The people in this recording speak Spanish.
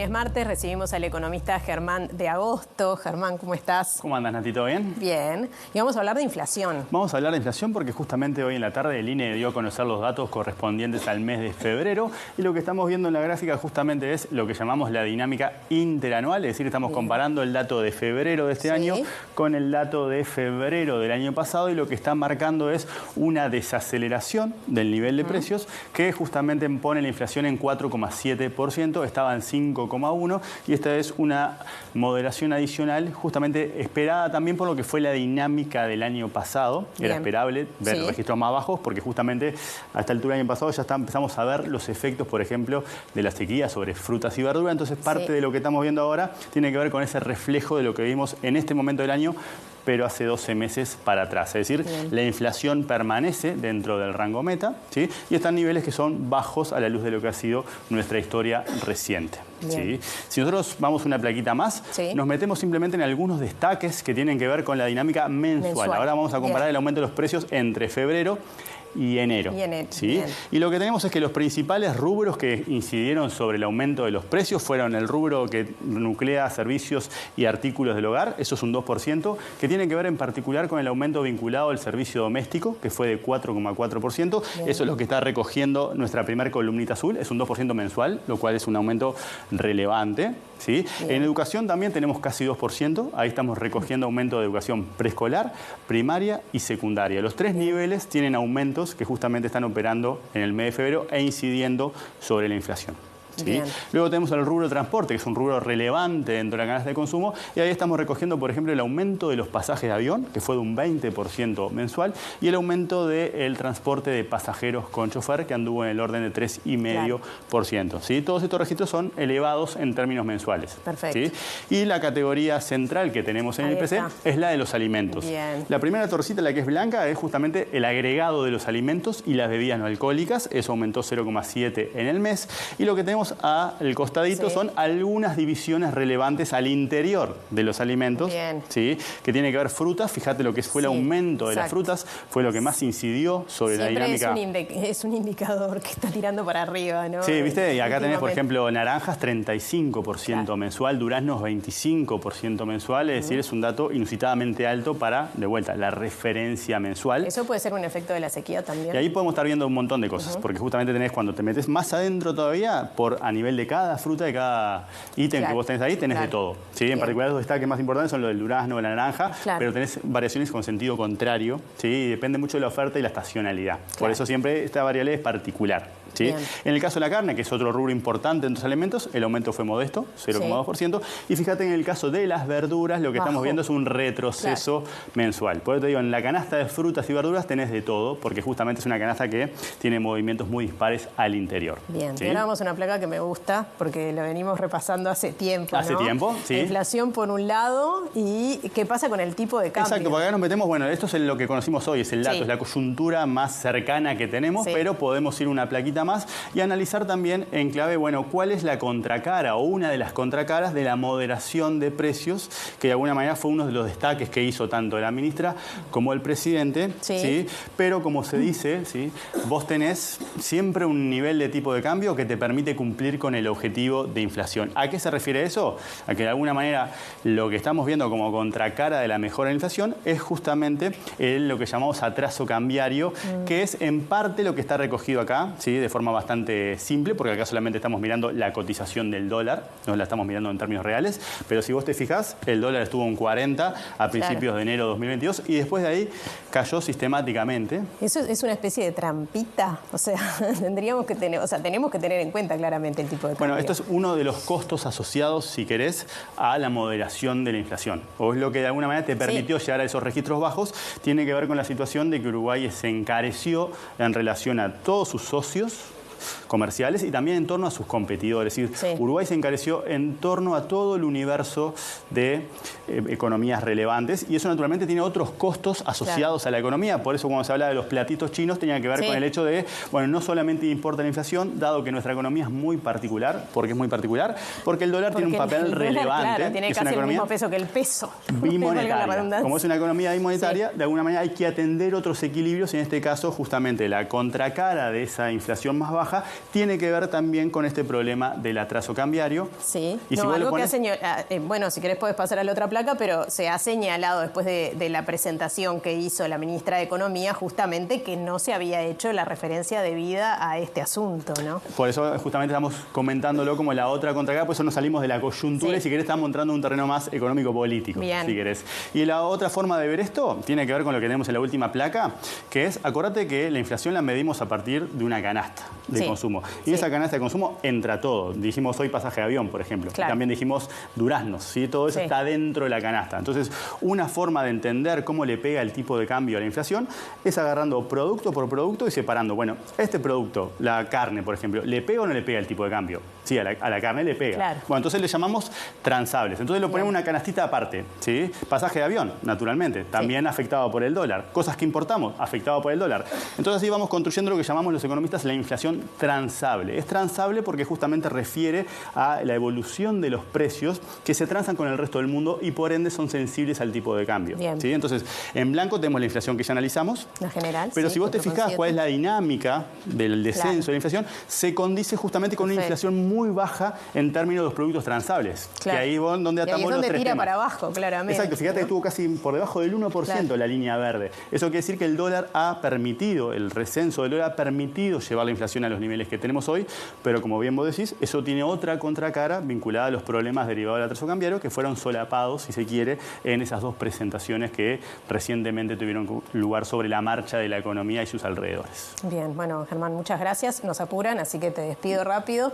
Hoy es martes, recibimos al economista Germán de Agosto. Germán, ¿cómo estás? ¿Cómo andas, Nati? ¿Todo bien? Bien. Y vamos a hablar de inflación. Vamos a hablar de inflación porque justamente hoy en la tarde el INE dio a conocer los datos correspondientes al mes de febrero y lo que estamos viendo en la gráfica justamente es lo que llamamos la dinámica interanual, es decir, estamos comparando el dato de febrero de este año con el dato de febrero del año pasado y lo que está marcando es una desaceleración del nivel de precios que justamente pone la inflación en 4,7%, estaba en 5,1% y esta es una moderación adicional justamente esperada también por lo que fue la dinámica del año pasado. Era esperable ver registros más bajos porque justamente a esta altura del año pasado ya empezamos a ver los efectos, por ejemplo, de la sequía sobre frutas y verduras. Entonces parte de lo que estamos viendo ahora tiene que ver con ese reflejo de lo que vimos en este momento del año, pero hace 12 meses para atrás. Es decir, la inflación permanece dentro del rango meta, ¿sí? Y están niveles que son bajos a la luz de lo que ha sido nuestra historia reciente. ¿Sí? Si nosotros vamos una plaquita más, nos metemos simplemente en algunos destaques que tienen que ver con la dinámica mensual. Ahora vamos a comparar el aumento de los precios entre febrero y enero. ¿Sí? Y lo que tenemos es que los principales rubros que incidieron sobre el aumento de los precios fueron el rubro que nuclea servicios y artículos del hogar, eso es un 2%, que tiene que ver en particular con el aumento vinculado al servicio doméstico, que fue de 4,4%. Eso es lo que está recogiendo nuestra primera columnita azul, es un 2% mensual, lo cual es un aumento relevante. ¿Sí? En educación también tenemos casi 2%, ahí estamos recogiendo aumento de educación preescolar, primaria y secundaria. Los tres niveles tienen aumentos que justamente están operando en el mes de febrero e incidiendo sobre la inflación. ¿Sí? Luego tenemos el rubro de transporte, que es un rubro relevante dentro de la canasta de consumo, y ahí estamos recogiendo, por ejemplo, el aumento de los pasajes de avión, que fue de un 20% mensual, y el aumento del transporte de pasajeros con chofer, que anduvo en el orden de 3,5%. ¿Sí? Todos estos registros son elevados en términos mensuales. ¿Sí? Y la categoría central que tenemos en el IPC es la de los alimentos. La primera torcita, la que es blanca, es justamente el agregado de los alimentos y las bebidas no alcohólicas. Eso aumentó 0,7 en el mes. Y lo que tenemos al costadito son algunas divisiones relevantes al interior de los alimentos, ¿sí? Que tiene que ver frutas. Fíjate lo que fue el aumento de las frutas, fue lo que más incidió sobre la dinámica. Es un indicador que está tirando para arriba, ¿no? Sí, ¿viste? Y acá tenés, por ejemplo, naranjas 35% mensual, duraznos 25% mensual, es decir, es un dato inusitadamente alto para, de vuelta, la referencia mensual. Eso puede ser un efecto de la sequía también. Y ahí podemos estar viendo un montón de cosas, porque justamente tenés, cuando te metes más adentro todavía, a nivel de cada fruta, de cada ítem que vos tenés ahí, tenés de todo. ¿Sí? En particular, los destaques más importantes son los del durazno, la naranja, pero tenés variaciones con sentido contrario, ¿sí? Y depende mucho de la oferta y la estacionalidad. Por eso siempre esta variable es particular. ¿Sí? En el caso de la carne, que es otro rubro importante en los alimentos, el aumento fue modesto, 0,2%. Y fíjate, en el caso de las verduras, lo que estamos viendo es un retroceso mensual. Por eso te digo, en la canasta de frutas y verduras tenés de todo, porque justamente es una canasta que tiene movimientos muy dispares al interior. ¿Sí? Y ahora vamos a una placa que me gusta, porque la venimos repasando hace tiempo. Hace tiempo, sí. Inflación por un lado, y qué pasa con el tipo de cambio. Exacto, porque acá nos metemos, bueno, esto es lo que conocimos hoy, es el dato, es la coyuntura más cercana que tenemos, pero podemos ir una plaquita más y analizar también en clave, bueno, cuál es la contracara o una de las contracaras de la moderación de precios, que de alguna manera fue uno de los destaques que hizo tanto la ministra como el presidente, ¿sí? Pero como se dice, ¿sí? Vos tenés siempre un nivel de tipo de cambio que te permite cumplir con el objetivo de inflación. ¿A qué se refiere eso? A que de alguna manera lo que estamos viendo como contracara de la mejora de la inflación es justamente lo que llamamos atraso cambiario, que es en parte lo que está recogido acá, ¿sí? De forma bastante simple, porque acá solamente estamos mirando la cotización del dólar, no la estamos mirando en términos reales, pero si vos te fijás, el dólar estuvo en 40 a principios de enero de 2022 y después de ahí cayó sistemáticamente. ¿Eso es una especie de trampita? O sea, tenemos que tener en cuenta claramente el tipo de cambio. Bueno, esto es uno de los costos asociados, si querés, a la moderación de la inflación. O es lo que de alguna manera te permitió llegar a esos registros bajos. Tiene que ver con la situación de que Uruguay se encareció en relación a todos sus socios comerciales y también en torno a sus competidores. Es decir, Uruguay se encareció en torno a todo el universo de economías relevantes y eso naturalmente tiene otros costos asociados a la economía. Por eso cuando se habla de los platitos chinos tenía que ver con el hecho de, bueno, no solamente importa la inflación, dado que nuestra economía es muy particular. ¿Por qué es muy particular? Porque el dólar tiene un papel relevante. Claro, tiene casi el mismo peso que el peso. Bimonetaria. Como es una economía bimonetaria, de alguna manera hay que atender otros equilibrios, en este caso justamente la contracara de esa inflación más baja baja, tiene que ver también con este problema del atraso cambiario. Sí, y si algo que ha señalado, bueno, si querés podés pasar a la otra placa, pero se ha señalado después de la presentación que hizo la ministra de Economía justamente que no se había hecho la referencia debida a este asunto, ¿no? Por eso justamente estamos comentándolo como la otra contracara, por eso nos salimos de la coyuntura y si querés estamos entrando en un terreno más económico-político, si querés. Y la otra forma de ver esto tiene que ver con lo que tenemos en la última placa, que es, acordate que la inflación la medimos a partir de una canasta de consumo. Y esa canasta de consumo entra todo. Dijimos hoy pasaje de avión, por ejemplo. Claro. También dijimos duraznos, ¿sí? Todo eso está dentro de la canasta. Entonces, una forma de entender cómo le pega el tipo de cambio a la inflación es agarrando producto por producto y separando. Bueno, este producto, la carne, por ejemplo, ¿le pega o no le pega el tipo de cambio? Sí, a la carne le pega. Claro. Bueno, entonces le llamamos transables. Entonces lo ponemos en una canastita aparte, ¿sí? Pasaje de avión, naturalmente, también afectado por el dólar. Cosas que importamos, afectado por el dólar. Entonces así vamos construyendo lo que llamamos los economistas la inflación transable. Es transable porque justamente refiere a la evolución de los precios que se transan con el resto del mundo y por ende son sensibles al tipo de cambio. ¿Sí? Entonces, en blanco tenemos la inflación que ya analizamos. La general. Pero si vos te fijás cuál es la dinámica del descenso de la inflación, se condice justamente con una inflación muy baja en términos de los productos transables. Que ahí es donde atamos los tres tira temas. Para abajo, claramente. Exacto, fíjate que estuvo casi por debajo del 1% la línea verde. Eso quiere decir que el dólar ha permitido, el recenso del dólar ha permitido llevar la inflación a los niveles que tenemos hoy, pero como bien vos decís, eso tiene otra contracara vinculada a los problemas derivados del atraso cambiario que fueron solapados, si se quiere, en esas dos presentaciones que recientemente tuvieron lugar sobre la marcha de la economía y sus alrededores. Bien, bueno, Germán, muchas gracias. Nos apuran, así que te despido rápido.